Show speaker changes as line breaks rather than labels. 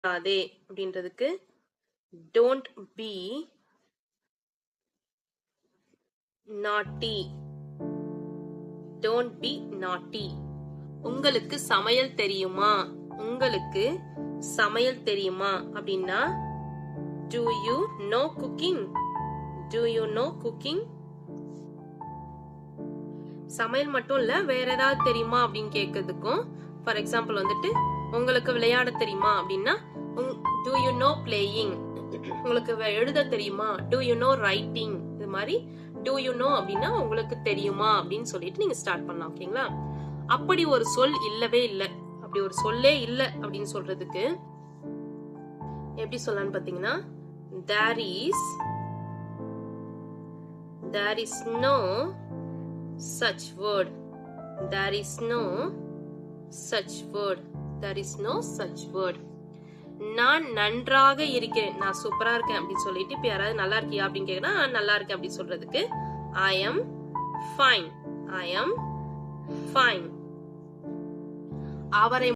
அதே அப்படின்றதுக்கு don't be naughty. Don't be naughty. உங்களுக்கு சமையல் தெரியுமா? உங்களுக்கு சமையல் தெரியுமா அப்படின்னா do you know cooking? Do you know cooking? சமையல் மட்டும் இல்ல, வேற ஏதாவது தெரியுமா அப்படின்னு கேட்கறதுக்கும், ஃபார் எக்ஸாம்பிள் வந்துட்டு உங்களுக்கு விளையாட தெரியுமா அப்படின்னா do you know playing? உங்களுக்கு எழுத தெரியுமா? do you know writing? இது மாதிரி do you know அப்படின்னா உங்களுக்கு தெரியுமா அப்படின்னு சொல்லிட்டு நீங்க ஸ்டார்ட் பண்ணலாம். ஓகேங்களா? அப்படி ஒரு சொல் இல்லவே இல்ல, அப்படி ஒரு சொல்லே இல்ல அப்படின்னு சொல்றதுக்கு எப்படி சொல்லலாம்னு பாத்தீங்கன்னா there is no such word. There is no such word. There is no such word. நான் நன்றாக இருக்கிறேன், நான் சூப்பரா இருக்கேன் அப்படின்னு சொல்லிட்டு இப்ப யாராவது நல்லா இருக்கியா அப்படின்னு கேக்குறா, நல்லா இருக்கேன் அப்படின்னு சொல்றதுக்கு I am fine. I am fine. அவரை